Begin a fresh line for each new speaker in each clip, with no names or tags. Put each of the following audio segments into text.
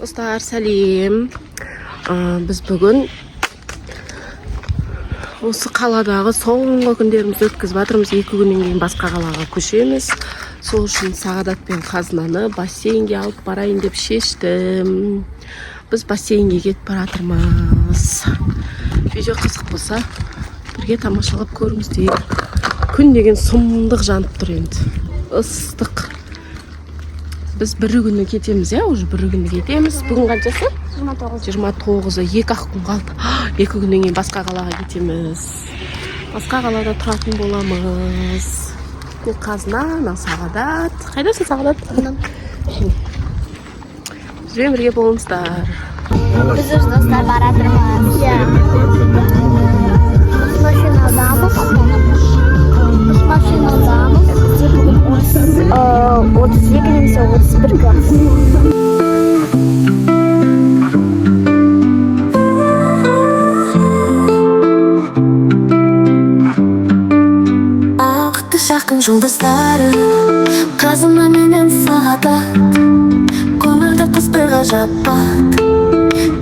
Dostlar сәлем. Біз бүгін осы қаладағы соңғы күндерімізді өткізіп жатырмыз. 2 күннен кейін басқа қалаға көшеміз. Сол үшін Сағадат пен Қазынаны бассейнге алып барайын деп шештім. Біз бассейнге кетіп бара жатырмыз. Видео қызық болса, бірге тамашалап көріңіз дейік. Күн деген сұмдық жанып тұр енді. Ыстық. Біз бір күні кетеміз, уже бір күні кетеміз. Бүгін қаншасы? 29-ы. 2-ақ күн қалды. 2 күннен кейін басқа қалаға кетеміз. Басқа қалада тұратын боламыз. Бұл Қазына, Сағадат. Қайдасың, Сағадат? Бізбен бірге болыңыздар.
Біз өз достар бара жатырмыз. Машинадамыз. 32 немесе 31 класс.
Ақты жақын жұлдыздары Қазына менен Сағадат Көңілді қыз бір ғажап бат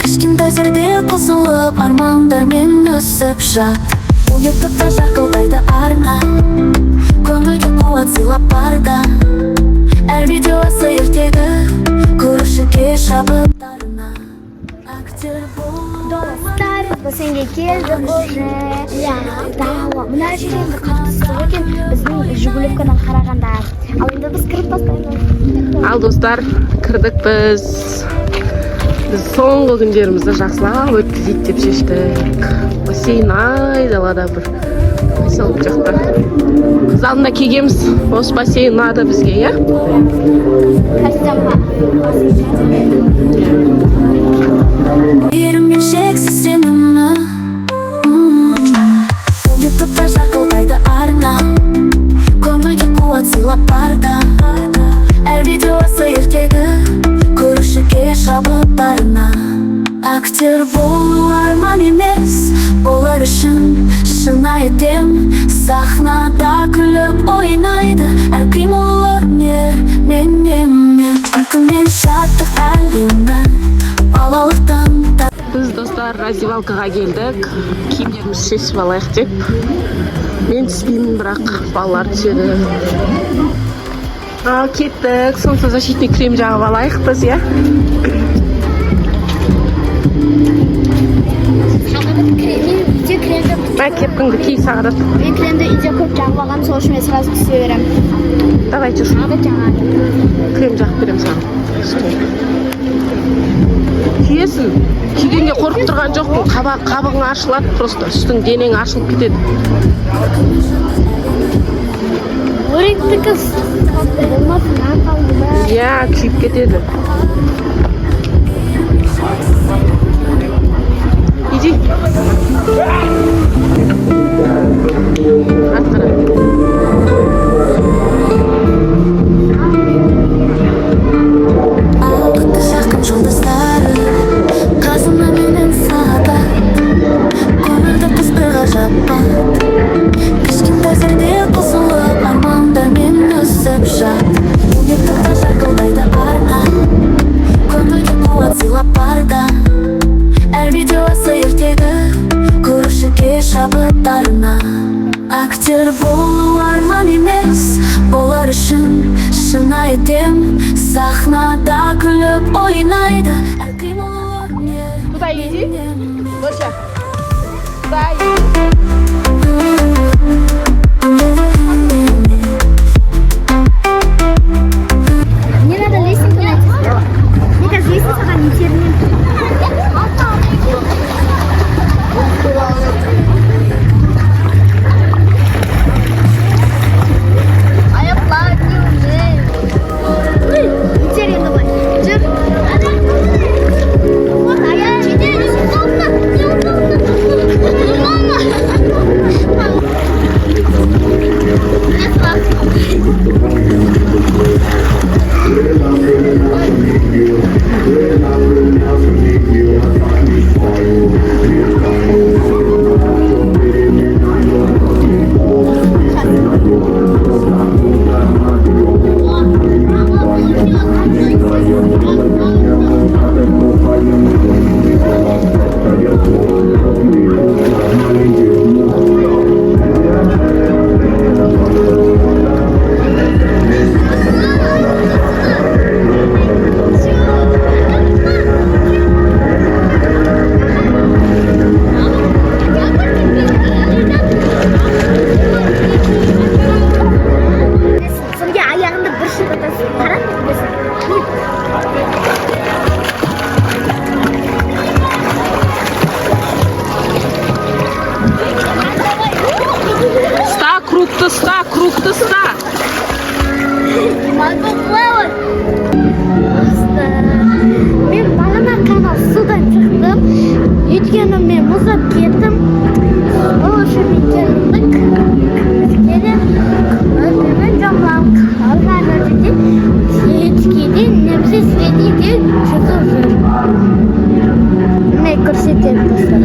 Кішкентай жерде қосылып армандармен өсіп жат Ютубта жарқылдайды арна Көңілге қуат сыйлап барда Әр видеосы ертегі Көрушіге шабыттарына Актер
Достар, бассейнге келдік уже. Мына жерінде қатты суық екен, біздің Жигулевкадан қарағанда. Ал енді біз кіріп бастаймыз.
Ал достар, кірдік біз. Біз соңғы күндерімізді жақсылап өткізейік деп шештік. Бассейн айдалада бір. Сол жақта. Қыз алдында кегеміз. Осы бассейн ұнады бізге, иә?
Еріммен шексіз сенімі Ютубта жарқылдайды арна Көңілге қуат сыйлап барда Әр видеосы ертегі Көрушіге шабыттарына Актер болу арман емес Олар үшін шынайы дем Сахнада күліп ойнайды Әр қимыл өнер мен Күлкімен шаттық әлемі Балалықтан
Біз достар раздевалкаға келдік. Киімдерімізді шешіп алайық деп. Мен түспеймін, бірақ балалар түседі. Ал кеттік. Солнцезащитный крем жағып алайық біз, иә? Мен кепкіңді ки, Сағадат.
Мен кремді үйде көп жағып алғам, сол үшін мен сразу түсе берем.
Давай, жүр. Крем жағып берем саған. Киесің. Кигенге қорқып тұрған жоқпын. Қабығың ашылады просто. Үстің денең ашылып кетеді.
Өректі қыз. Болмасын, қалды да.
Иә, күйіп кетеді. Иди. Атқара.
Ақты жақын жұлдыздары Қазына менен Сағадат Көңілді қыз бір ғажап бат Кішкентай жерде қосылып армандармен өсіп жат Ютубта жарқылдайды арна Көңілге қуат сыйлап барда Әр видеосы ертегі Көрушіге шабыттарына Актер болу арман емес Олар үшін шынайы дем Сахнада күліп ойнайды Әр қимыл өнер
Куда иди? Дося. Куда иди?
Мне надо лестницу найти. Мне кажется, лестница не термин. А я плавать не умею. Интересно, Джир. А я неудобно. Мама. Өйткені мен мұздап кеттім. Ол үшін келдік. Келем. Өзіммен жамлам қалған жерде светкеде немесе светеде шығып жүр. Міне көрсетемін достар.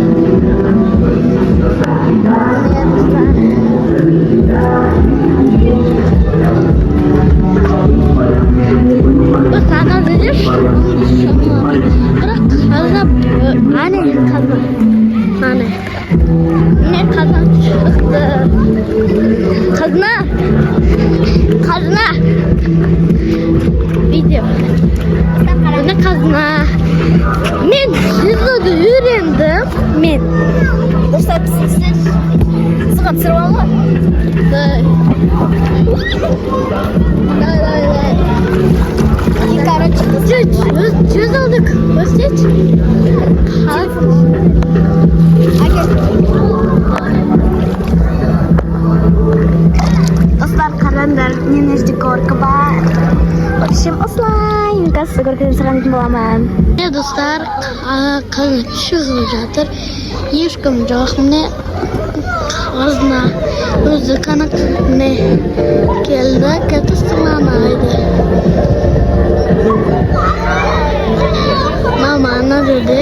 Саған жүреш? Бірақ қазап, ане қазап. Ане. Міне қазап шықты. Қазына. Қазына. Видео. Міне қазына. Мен жүзуді үйрендім. Мен. Достар, сіздер сыға түсіріп алма? Короче, жүз алдық. Көрсетші. Достар, қараңдар, менің жерде горка бар. В общем, осылай. Мен қазір горкадан сырғанайтын боламын. Достар, қазір шығып жатыр. Ешкім жоқ. Міне қазына өзі қанық міне келді. Кәті сырғанайды. Мама ана жерде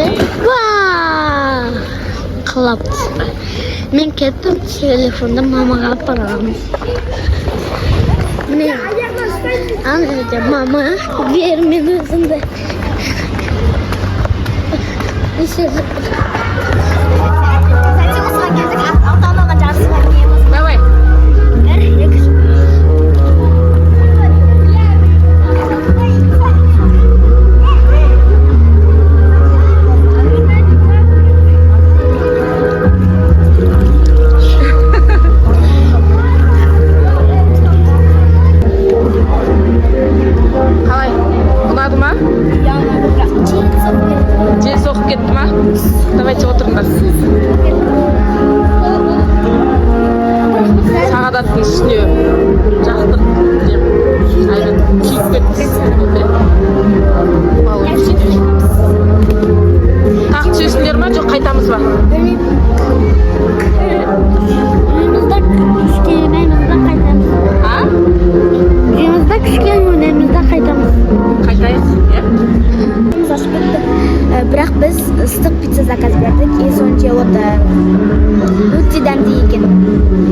қылап түсті. Мен кеттім телефонды мамаға апарамын. Міне ана жерде мама бер мен өзімді.
Давай. Қалай? Ұнады ма? Жел соғып кетті ма? Давайте отырыңдар. Сағадаттың үстіне жақтық деп айдын күйіп кетті. Тақ түсесіңдер ма, жоқ қайтамыз ба?
Үйімізді күшкен өнерімізді қайтамыз.
Қайтайық, е?
Ашып кетті. Бірақ біз ыстық пицца заказ бердік. И соны жеп отыр. Өте дәмді екен.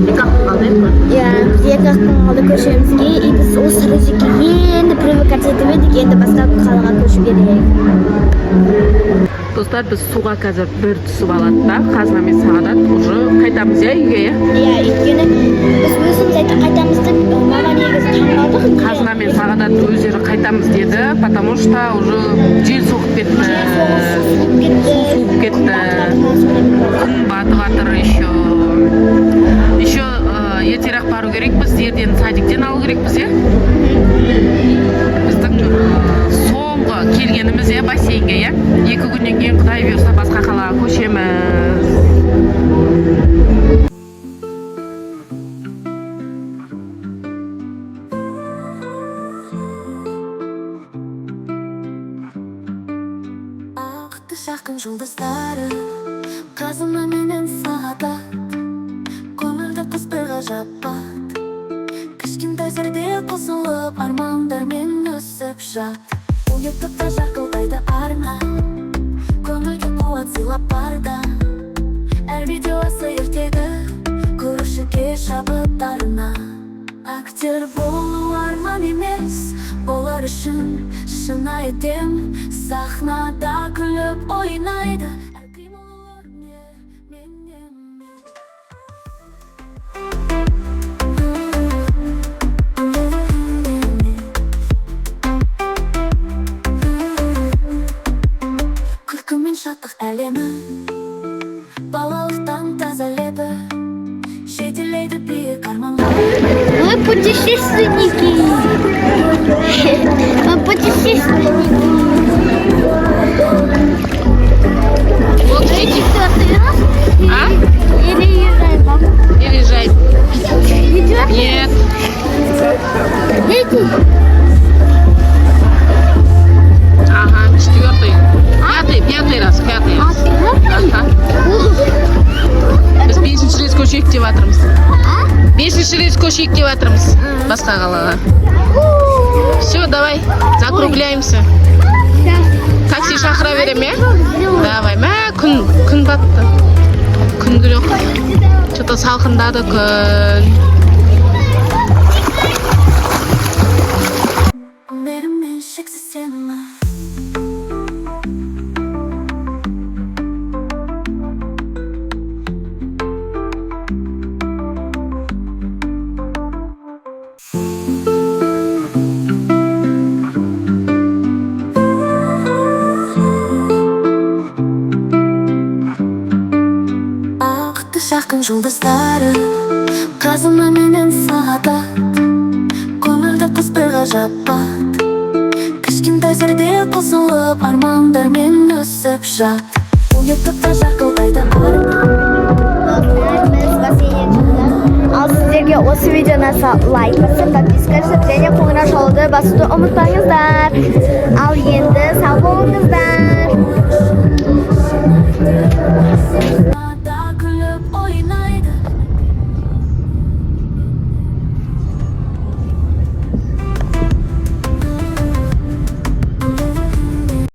Екі ақ қалды еді ме?
Иә, біз екі ақ қалды көшемізге. И біз осы режимге енді привыкать етіп едік. Енді бастап қалаға көшу керек.
Достар, біз суға қазір бір түсіп алады да, қазына мен Сағадат уже қайтамыз я үйге, я?
Иә, өйткені біз өзіміз айтып қайтамыз деп мама негізі таңдадық.
Қазына мен Сағадат өздері қайтамыз деді, потому что уже жел соғып кетті. Суып кетті. Күн батып жатыр еще. Еще ертерек бару керекпіз, ертең садиктен алу керекпіз, е? Біздің соңғы келгеніміз, е, бассейнге, е? 2 күннен кейін Құдай бұйырса басқа қалаға көшеміз.
Ақты жақын жұлдыздары қазына менен Сағадат көңілді қызбай ғажапат кішкентай жерде қосылып армандармен өсіп жат ютубта жарқылдайды арна көңілге қуат сыйлап барда әр видеосы ертегі көрушіге шабыттарына актер болу арман емес болар үшін шынайы дем сахнада күліп ойнайды әр қимыл өнер менен күлкі мен шаттық әлемі балалықтан таза лебі жетелейді биік арманға
Мы путешественники. Мы путешественники. Вот эти четвертый раз.
А?
Или езжай, папа.
Переезжай.
Четвертый?
Нет.
Третий?
Ага, 4-й. 5-й раз, 5-й раз.
А, пятый?
Ага. через көшейік деп жатырмыз басқа қалаға. Все, давай, закругляемся. Такси шақыра берем, я? Давай, мә, күн батты. Күн күрек. Что-то салқындады күн.
Өміріммен шексіз сені. Жақын жұлдыздары қазыма менен сағат көңілді қыз бір ғажап ат кішкентай жерде қосылып армандармен өсіп жат ұйықтап та жарқылдайды
Ал сіздерге осы видеоны лайк басып, подписка жасап, және қоңырау шалуды басуды ұмытпаңыздар. Ал енді сау болыңыздар.